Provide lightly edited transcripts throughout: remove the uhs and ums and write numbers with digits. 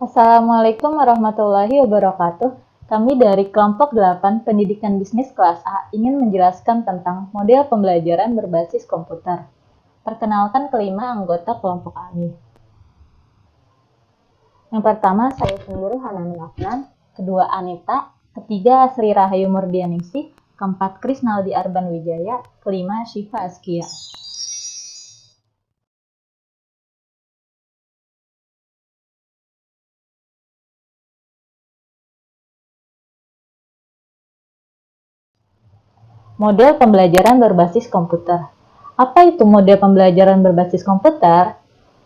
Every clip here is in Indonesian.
Assalamualaikum warahmatullahi wabarakatuh. Kami dari kelompok 8 Pendidikan Bisnis kelas A ingin menjelaskan tentang model pembelajaran berbasis komputer. Perkenalkan kelima anggota kelompok kami. Yang pertama, saya sendiri Hananul Afnan, kedua Anita, ketiga Sri Rahayu Murdianingsih, keempat Krisnaldi Arban Wijaya, kelima Syifa Askia. Model pembelajaran berbasis komputer. Apa itu model pembelajaran berbasis komputer?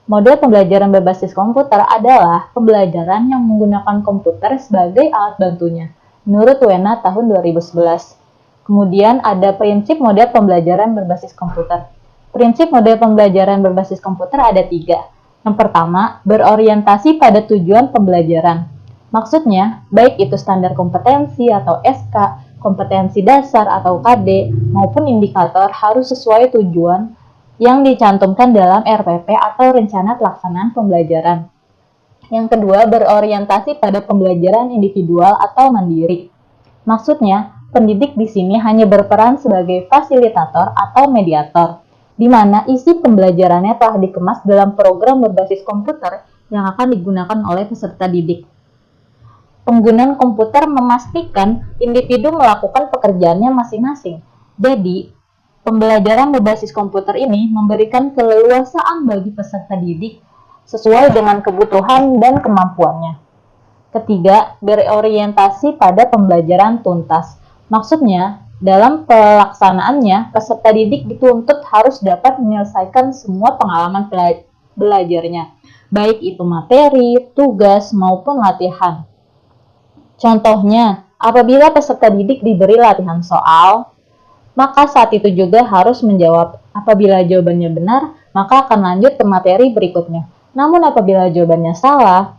Model pembelajaran berbasis komputer adalah pembelajaran yang menggunakan komputer sebagai alat bantunya, menurut Wena tahun 2011. Kemudian ada prinsip model pembelajaran berbasis komputer. Prinsip model pembelajaran berbasis komputer ada 3. Yang pertama, berorientasi pada tujuan pembelajaran. Maksudnya, baik itu standar kompetensi atau SK, kompetensi dasar atau KD, maupun indikator harus sesuai tujuan yang dicantumkan dalam RPP atau Rencana Pelaksanaan Pembelajaran. Yang kedua, berorientasi pada pembelajaran individual atau mandiri. Maksudnya, pendidik di sini hanya berperan sebagai fasilitator atau mediator, di mana isi pembelajarannya telah dikemas dalam program berbasis komputer yang akan digunakan oleh peserta didik. Penggunaan komputer memastikan individu melakukan pekerjaannya masing-masing. Jadi, pembelajaran berbasis komputer ini memberikan keleluasaan bagi peserta didik sesuai dengan kebutuhan dan kemampuannya. Ketiga, berorientasi pada pembelajaran tuntas. Maksudnya, dalam pelaksanaannya, peserta didik dituntut harus dapat menyelesaikan semua pengalaman belajarnya, baik itu materi, tugas, maupun latihan. Contohnya, apabila peserta didik diberi latihan soal, maka saat itu juga harus menjawab. Apabila jawabannya benar, maka akan lanjut ke materi berikutnya. Namun apabila jawabannya salah,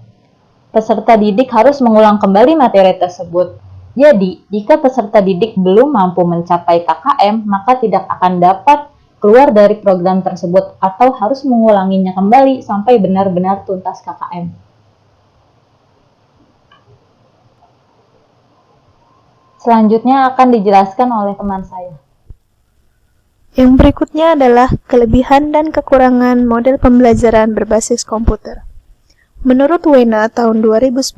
peserta didik harus mengulang kembali materi tersebut. Jadi, jika peserta didik belum mampu mencapai KKM, maka tidak akan dapat keluar dari program tersebut atau harus mengulanginya kembali sampai benar-benar tuntas KKM. Selanjutnya akan dijelaskan oleh teman saya. Yang berikutnya adalah kelebihan dan kekurangan model pembelajaran berbasis komputer. Menurut Wena tahun 2011,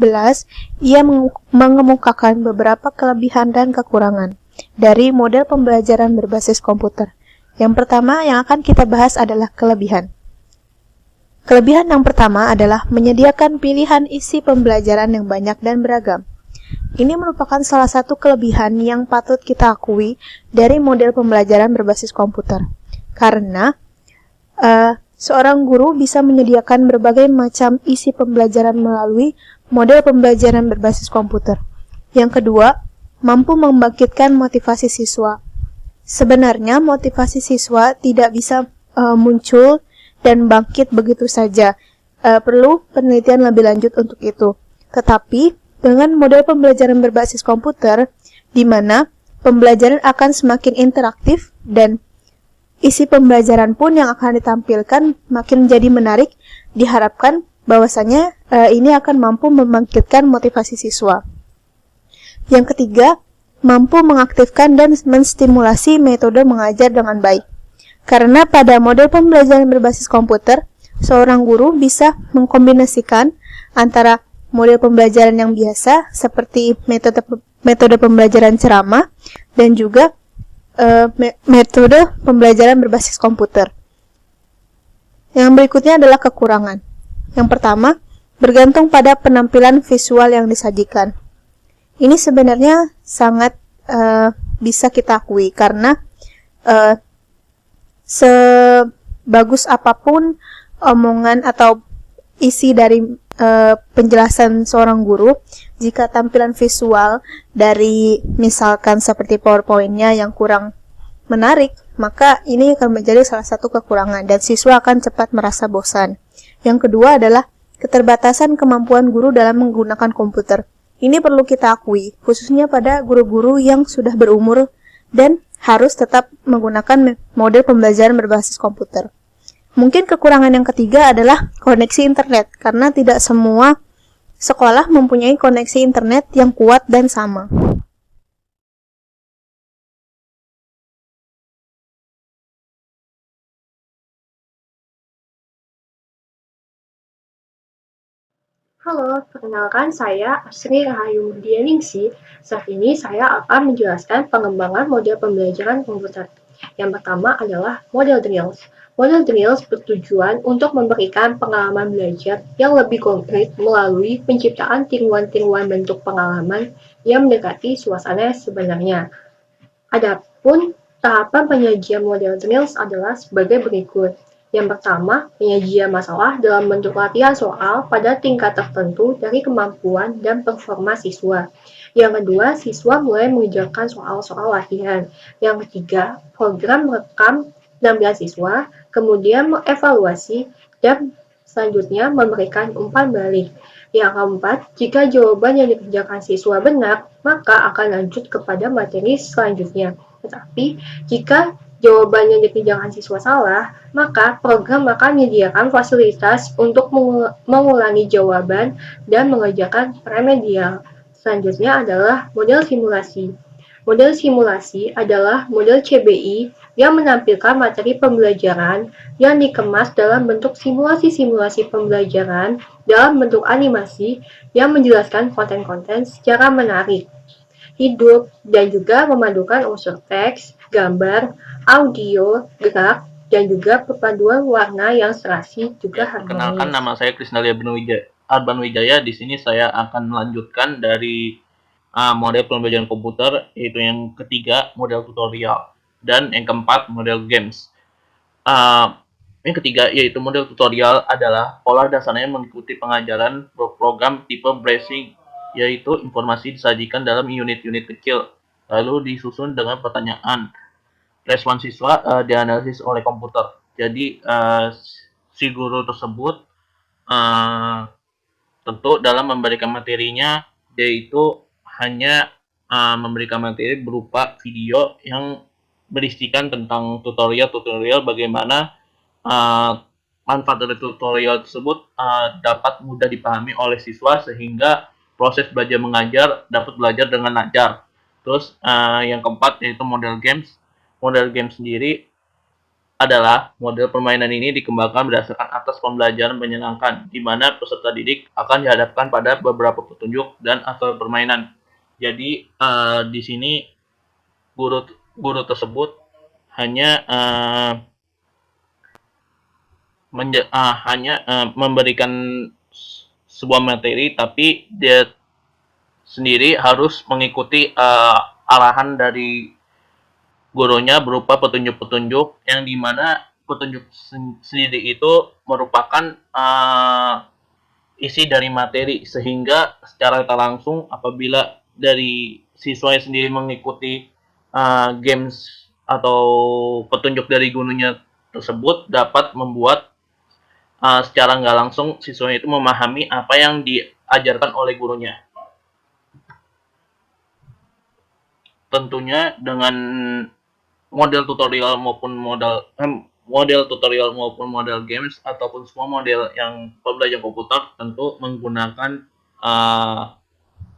ia mengemukakan beberapa kelebihan dan kekurangan dari model pembelajaran berbasis komputer. Yang pertama yang akan kita bahas adalah kelebihan. Kelebihan yang pertama adalah menyediakan pilihan isi pembelajaran yang banyak dan beragam. Ini merupakan salah satu kelebihan yang patut kita akui dari model pembelajaran berbasis komputer. Karena seorang guru bisa menyediakan berbagai macam isi pembelajaran melalui model pembelajaran berbasis komputer. Yang kedua, mampu membangkitkan motivasi siswa. Sebenarnya motivasi siswa tidak bisa muncul dan bangkit begitu saja. Perlu penelitian lebih lanjut untuk itu. Tetapi dengan model pembelajaran berbasis komputer, di mana pembelajaran akan semakin interaktif dan isi pembelajaran pun yang akan ditampilkan makin jadi menarik, diharapkan bahwasanya ini akan mampu membangkitkan motivasi siswa. Yang ketiga, mampu mengaktifkan dan menstimulasi metode mengajar dengan baik. Karena pada model pembelajaran berbasis komputer, seorang guru bisa mengkombinasikan antara model pembelajaran yang biasa seperti metode pembelajaran ceramah dan juga metode pembelajaran berbasis komputer. Yang berikutnya adalah kekurangan. Yang pertama, bergantung pada penampilan visual yang disajikan. Ini sebenarnya sangat bisa kita akui karena sebagus apapun omongan atau isi dari penjelasan seorang guru, jika tampilan visual dari misalkan seperti PowerPoint-nya yang kurang menarik, maka ini akan menjadi salah satu kekurangan dan siswa akan cepat merasa bosan. Yang kedua adalah keterbatasan kemampuan guru dalam menggunakan komputer. Ini perlu kita akui, khususnya pada guru-guru yang sudah berumur dan harus tetap menggunakan model pembelajaran berbasis komputer. Mungkin kekurangan yang ketiga adalah koneksi internet, karena tidak semua Sekolah mempunyai koneksi internet yang kuat dan sama. Halo, perkenalkan saya Asri Rahayu Dianingsi. Saat ini saya akan menjelaskan pengembangan model pembelajaran komputer. Yang pertama adalah model drills. Model drills bertujuan untuk memberikan pengalaman belajar yang lebih konkret melalui penciptaan tiruan-tiruan bentuk pengalaman yang mendekati suasana sebenarnya. Adapun tahapan penyajian model drills adalah sebagai berikut. Yang pertama, penyajian masalah dalam bentuk latihan soal pada tingkat tertentu dari kemampuan dan performa siswa. Yang kedua, siswa mulai mengerjakan soal-soal latihan. Yang ketiga, program merekam penampilan siswa, kemudian mengevaluasi, dan selanjutnya memberikan umpan balik. Yang keempat, jika jawaban yang dikerjakan siswa benar, maka akan lanjut kepada materi selanjutnya. Tetapi, jika jawaban yang dikerjakan siswa salah, maka program akan menyediakan fasilitas untuk mengulangi jawaban dan mengerjakan remedial. Selanjutnya adalah model simulasi. Model simulasi adalah model CBI yang menampilkan materi pembelajaran yang dikemas dalam bentuk simulasi-simulasi pembelajaran dalam bentuk animasi yang menjelaskan konten-konten secara menarik, hidup, dan juga memadukan unsur teks, gambar, audio, gerak, dan juga perpaduan warna yang serasi juga Perkenalkan, harmonis. nama saya Krisnalia Arban Wijaya. Di sini saya akan melanjutkan dari model pembelajaran komputer, yaitu yang ketiga model tutorial dan yang keempat model games. Uh, yang ketiga yaitu model tutorial adalah pola dasarnya mengikuti pengajaran program tipe bracing, yaitu informasi disajikan dalam unit-unit kecil lalu disusun dengan pertanyaan. Respon siswa dianalisis oleh komputer. Jadi si guru tersebut tentu dalam memberikan materinya, yaitu hanya memberikan materi berupa video yang berisikan tentang tutorial bagaimana manfaat dari tutorial tersebut dapat mudah dipahami oleh siswa sehingga proses belajar mengajar dapat belajar dengan lancar. Terus yang keempat yaitu model games. Model game sendiri adalah model permainan ini dikembangkan berdasarkan atas pembelajaran menyenangkan, di mana peserta didik akan dihadapkan pada beberapa petunjuk dan atau permainan. Jadi di sini guru tersebut hanya memberikan sebuah materi, tapi dia sendiri harus mengikuti arahan dari gurunya berupa petunjuk-petunjuk yang dimana petunjuk sendiri itu merupakan isi dari materi, sehingga secara tak langsung apabila dari siswa sendiri mengikuti games atau petunjuk dari gurunya tersebut dapat membuat secara nggak langsung siswa itu memahami apa yang diajarkan oleh gurunya. Tentunya dengan model tutorial maupun model games ataupun semua model yang pembelajaran komputer tentu menggunakan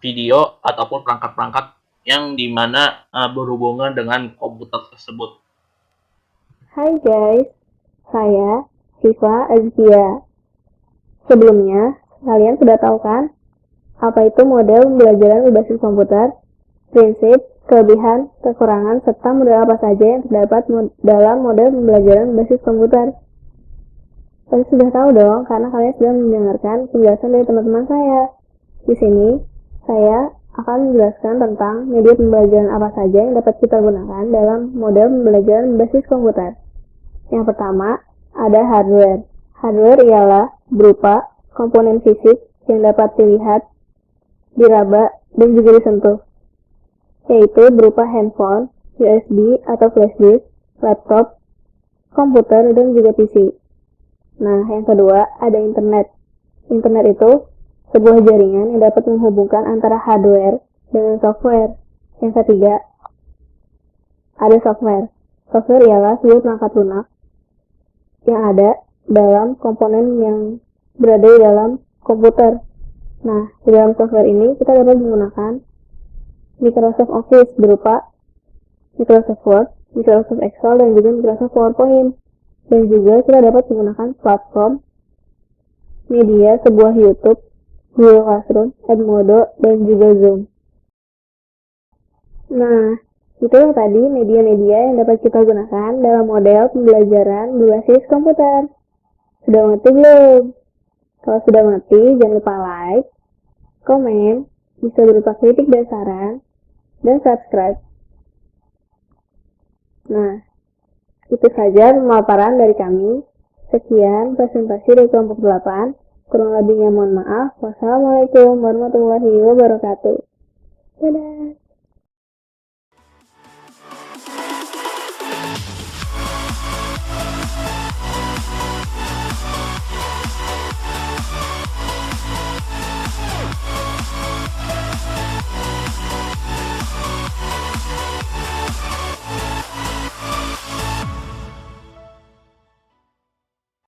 video ataupun perangkat-perangkat yang dimana berhubungan dengan komputer tersebut. Hai guys, saya Siva Azkia. Sebelumnya, kalian sudah tahu kan apa itu model pembelajaran berbasis komputer, prinsip, kelebihan, kekurangan, serta model apa saja yang terdapat dalam model pembelajaran berbasis komputer. Kalian sudah tahu dong, karena kalian sudah mendengarkan penjelasan dari teman-teman saya. Di sini, saya akan menjelaskan tentang media pembelajaran apa saja yang dapat kita gunakan dalam model pembelajaran berbasis komputer. Yang pertama, ada hardware. Hardware ialah berupa komponen fisik yang dapat dilihat, diraba, dan juga disentuh, yaitu berupa handphone, USB atau flash disk, laptop, komputer, dan juga PC. Nah, yang kedua, ada internet. Internet itu sebuah jaringan yang dapat menghubungkan antara hardware dengan software. Yang ketiga, ada software. Software ialah sebuah perangkat lunak yang ada dalam komponen yang berada di dalam komputer. Nah, di dalam software ini kita dapat menggunakan Microsoft Office berupa Microsoft Word, Microsoft Excel, dan juga Microsoft PowerPoint. Dan juga kita dapat menggunakan platform media sebuah YouTube, Google Classroom, Edmodo, dan juga Zoom. Nah, itu yang tadi media-media yang dapat kita gunakan dalam model pembelajaran berbasis komputer. Sudah mengerti belum? Kalau sudah mengerti, jangan lupa like, komen, bisa berupa kritik dan saran, dan subscribe. Nah, itu saja pemaparan dari kami. Sekian presentasi dari kelompok 8. Kurang lebihnya mohon maaf. Wassalamualaikum warahmatullahi wabarakatuh. Dadah.